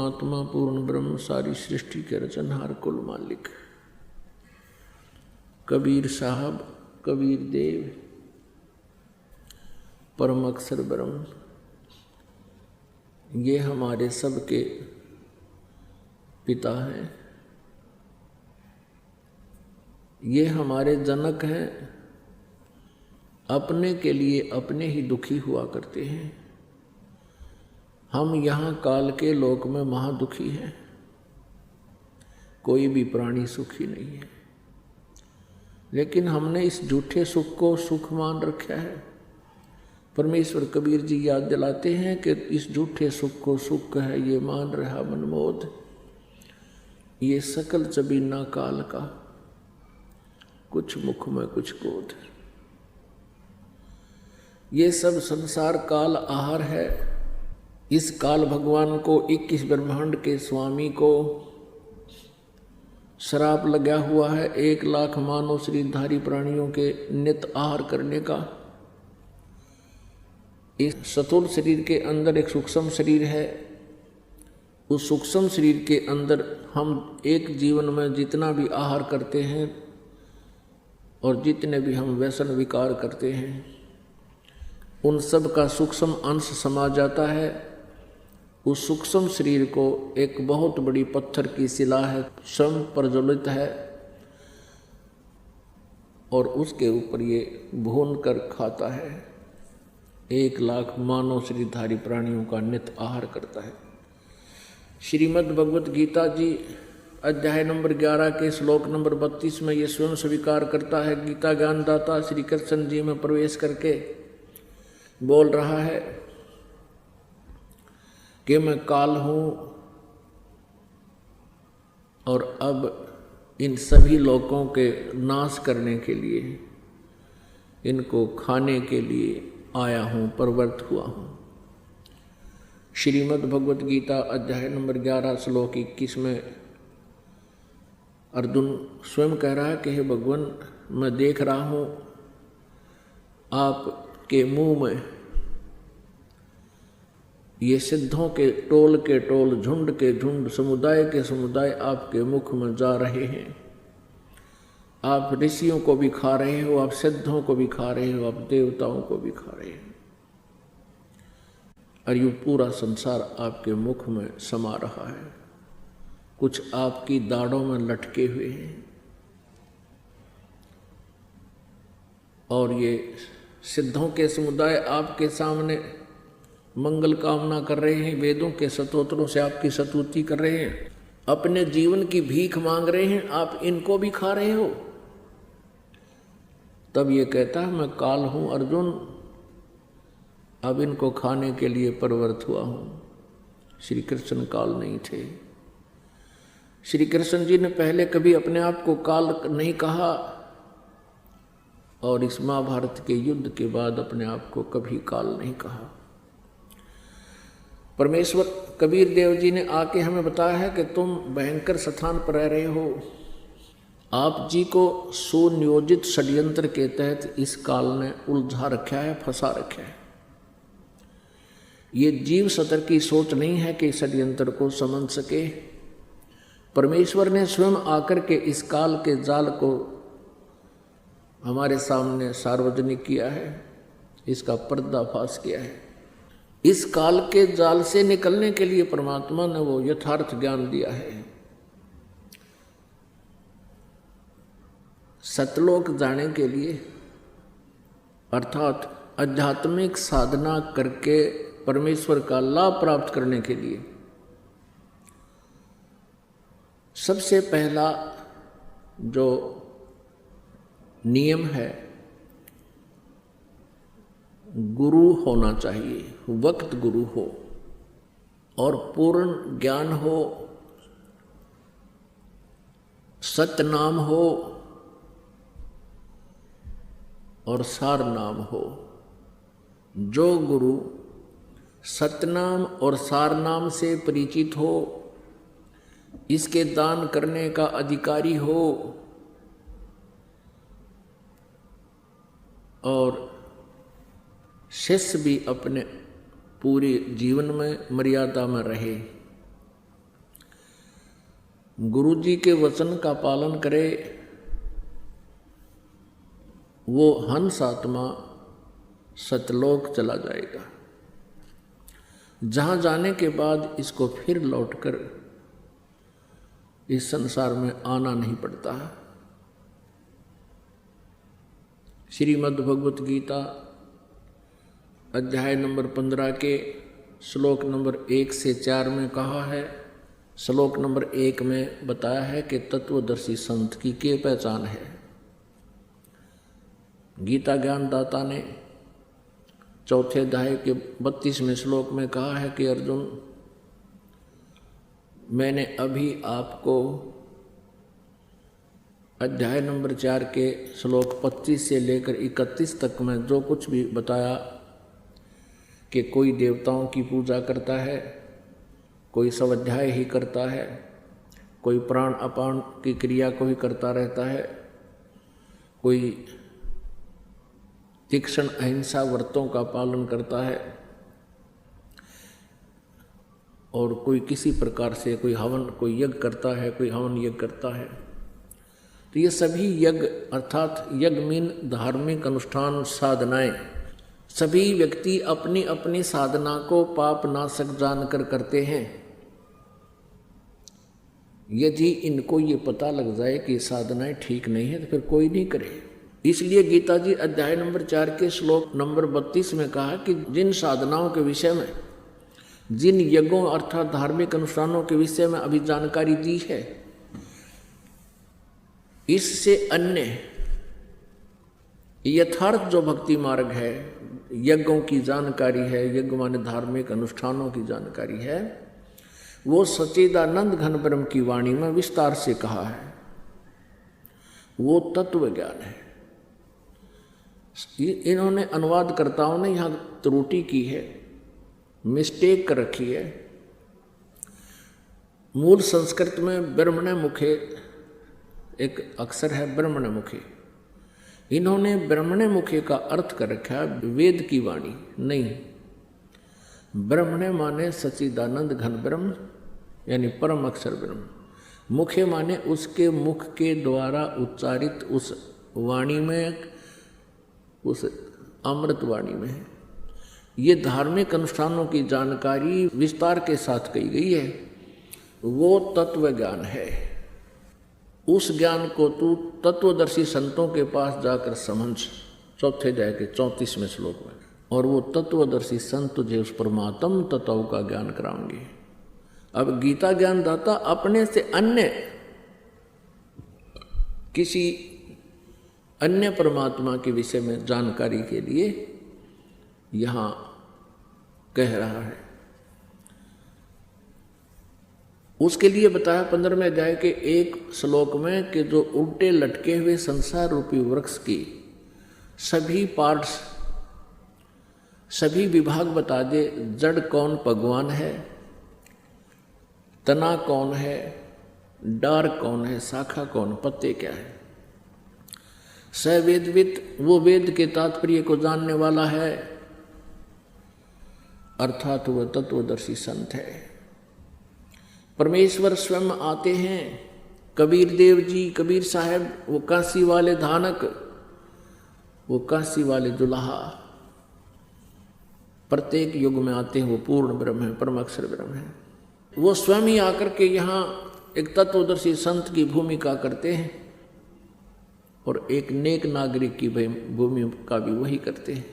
परमात्मा पूर्ण ब्रह्म सारी सृष्टि के रचनहार कुल मालिक कबीर साहब, कबीर देव, परम अक्षर ब्रह्म, ये हमारे सबके पिता हैं, ये हमारे जनक हैं। अपने के लिए अपने ही दुखी हुआ करते हैं। हम यहाँ काल के लोक में महादुखी हैं, कोई भी प्राणी सुखी नहीं है। लेकिन हमने इस झूठे सुख को सुख मान रखा है। परमेश्वर कबीर जी याद दिलाते हैं कि इस झूठे सुख को सुख है ये मान रहा मनमोद, ये सकल चबीना काल का, कुछ मुख में कुछ क्रोध। ये सब संसार काल आहार है। इस काल भगवान को 21 ब्रह्मांड के स्वामी को श्राप लगा हुआ है 1 लाख मानव शरीरधारी प्राणियों के नित आहार करने का। इस स्थूल शरीर के अंदर एक सूक्ष्म शरीर है। उस सूक्ष्म शरीर के अंदर हम एक जीवन में जितना भी आहार करते हैं और जितने भी हम व्यसन विकार करते हैं, उन सब का सूक्ष्म अंश समा जाता है। उस सूक्ष्म शरीर को एक बहुत बड़ी पत्थर की शिला है, स्वयं प्रज्वलित है, और उसके ऊपर ये भून कर खाता है। 1 लाख मानव शरीरधारी प्राणियों का नित आहार करता है। श्रीमद् भगवत गीता जी अध्याय नंबर 11 के श्लोक नंबर 32 में ये स्वयं स्वीकार करता है। गीता ज्ञानदाता श्री कृष्ण जी में प्रवेश करके बोल रहा है कि मैं काल हूँ और अब इन सभी लोगों के नाश करने के लिए, इनको खाने के लिए आया हूँ, प्रवृत्त हुआ हूँ। श्रीमद् भगवत गीता अध्याय नंबर 11 श्लोक 21 में अर्जुन स्वयं कह रहा है कि हे भगवान, मैं देख रहा हूँ आपके मुंह में ये सिद्धों के टोल, झुंड के झुंड, समुदाय के समुदाय आपके मुख में जा रहे हैं। आप ऋषियों को भी खा रहे हो, आप सिद्धों को भी खा रहे हो, आप देवताओं को भी खा रहे हो, और ये पूरा संसार आपके मुख में समा रहा है। कुछ आपकी दाढ़ों में लटके हुए हैं और ये सिद्धों के समुदाय आपके सामने मंगल कामना कर रहे हैं, वेदों के स्तोत्रों से आपकी स्तुति कर रहे हैं, अपने जीवन की भीख मांग रहे हैं, आप इनको भी खा रहे हो। तब ये कहता है मैं काल हूँ अर्जुन, अब इनको खाने के लिए प्रवृत्त हुआ हूँ। श्री कृष्ण काल नहीं थे। श्री कृष्ण जी ने पहले कभी अपने आप को काल नहीं कहा और इस महाभारत के युद्ध के बाद अपने आप को कभी काल नहीं कहा। परमेश्वर कबीर देव जी ने आके हमें बताया है कि तुम भयंकर स्थान पर रह रहे हो। आप जी को सुनियोजित षड्यंत्र के तहत इस काल ने उलझा रखा है, फंसा रखा है। ये जीव सतर की सोच नहीं है कि षड्यंत्र को समझ सके। परमेश्वर ने स्वयं आकर के इस काल के जाल को हमारे सामने सार्वजनिक किया है, इसका पर्दाफाश किया है। इस काल के जाल से निकलने के लिए परमात्मा ने वो यथार्थ ज्ञान दिया है। सतलोक जाने के लिए अर्थात आध्यात्मिक साधना करके परमेश्वर का लाभ प्राप्त करने के लिए सबसे पहला जो नियम है, गुरु होना चाहिए। वक्त गुरु हो और पूर्ण ज्ञान हो, सतनाम हो और सार नाम हो। जो गुरु सतनाम और सार नाम से परिचित हो, इसके दान करने का अधिकारी हो और शिष्य भी अपने पूरे जीवन में मर्यादा में रहे, गुरु जी के वचन का पालन करे वो हंस आत्मा सतलोक चला जाएगा, जहाँ जाने के बाद इसको फिर लौटकर इस संसार में आना नहीं पड़ता। श्रीमद् भगवत गीता अध्याय नंबर 15 के श्लोक नंबर 1 से 4 में कहा है। श्लोक नंबर 1 में बताया है कि तत्वदर्शी संत की क्या पहचान है। गीता ज्ञानदाता ने चौथे अध्याय के 32वें श्लोक में कहा है कि अर्जुन, मैंने अभी आपको अध्याय नंबर 4 के श्लोक 25 से लेकर 31 तक में जो कुछ भी बताया कि कोई देवताओं की पूजा करता है, कोई स्वाध्याय ही करता है, कोई प्राण अपान की क्रिया को ही करता रहता है, कोई तीक्ष्ण अहिंसा व्रतों का पालन करता है, और कोई किसी प्रकार से कोई हवन कोई यज्ञ करता है, कोई हवन यज्ञ करता है। तो ये सभी यज्ञ अर्थात यज्ञ मीन धार्मिक अनुष्ठान साधनाएं, सभी व्यक्ति अपनी अपनी साधना को पाप नाशक जानकर करते हैं। यदि इनको ये पता लग जाए कि साधनाएं ठीक नहीं है तो फिर कोई नहीं करे। इसलिए गीता जी अध्याय नंबर 4 के श्लोक नंबर 32 में कहा कि जिन साधनाओं के विषय में, जिन यज्ञों अर्थात धार्मिक अनुष्ठानों के विषय में अभी जानकारी दी है, इससे अन्य यथार्थ जो भक्ति मार्ग है, यज्ञों की जानकारी है, यज्ञ माने धार्मिक अनुष्ठानों की जानकारी है, वो सच्चिदानंद घन ब्रह्म की वाणी में विस्तार से कहा है। वो तत्व ज्ञान है। इन्होंने अनुवादकर्ताओं ने यहाँ त्रुटि की है, मिस्टेक कर रखी है। मूल संस्कृत में ब्रह्मणे मुखे एक अक्षर है, ब्रह्मणे मुखे। इन्होंने ब्रह्मणे मुखे का अर्थ कर रखा है वेद की वाणी। नहीं, ब्रह्मणे माने सच्चिदानंद घन ब्रह्म यानी परम अक्षर ब्रह्म। मुखे माने उसके मुख के द्वारा उच्चारित उस वाणी में, उस अमृत वाणी में है। ये धार्मिक अनुष्ठानों की जानकारी विस्तार के साथ कही गई है, वो तत्व ज्ञान है। उस ज्ञान को तू तत्वदर्शी संतों के पास जाकर समझ, चौथे अध्याय के 34वें श्लोक में। और वो तत्वदर्शी संत तुझे उस परमात्म तत्व का ज्ञान कराएंगे। अब गीता ज्ञानदाता अपने से अन्य किसी अन्य परमात्मा के विषय में जानकारी के लिए यहाँ कह रहा है। उसके लिए बताया 15वें अध्याय के एक श्लोक में कि जो उल्टे लटके हुए संसार रूपी वृक्ष की सभी पार्ट्स, सभी विभाग बता दे। जड़ कौन भगवान है, तना कौन है, डार कौन है, शाखा कौन, पत्ते क्या है। सवेदवित वो वेद के तात्पर्य को जानने वाला है, अर्थात वह तत्वदर्शी संत है। परमेश्वर स्वयं आते हैं। कबीर देव जी, कबीर साहब, वो काशी वाले धानक, वो काशी वाले दुल्हा, प्रत्येक युग में आते हैं। वो पूर्ण ब्रह्म है, परम अक्षर ब्रह्म है। वो स्वयं ही आकर के यहाँ एक तत्वदर्शी संत की भूमिका करते हैं और एक नेक नागरिक की भूमिका भी वही करते हैं।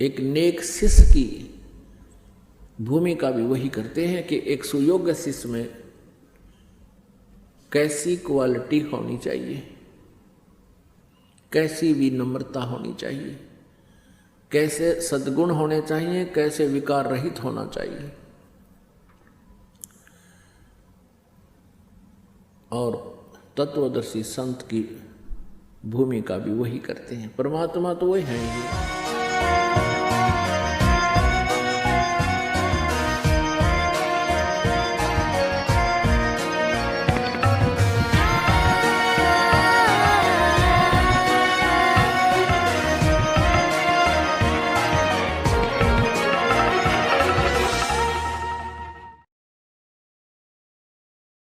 एक नेक शिष्य की भूमिका भी वही करते हैं कि एक सुयोग्य शिष्य में कैसी क्वालिटी होनी चाहिए, कैसी विनम्रता होनी चाहिए, कैसे सद्गुण होने चाहिए, कैसे विकार रहित होना चाहिए। और तत्वदर्शी संत की भूमिका भी वही करते हैं। परमात्मा तो वही है ही।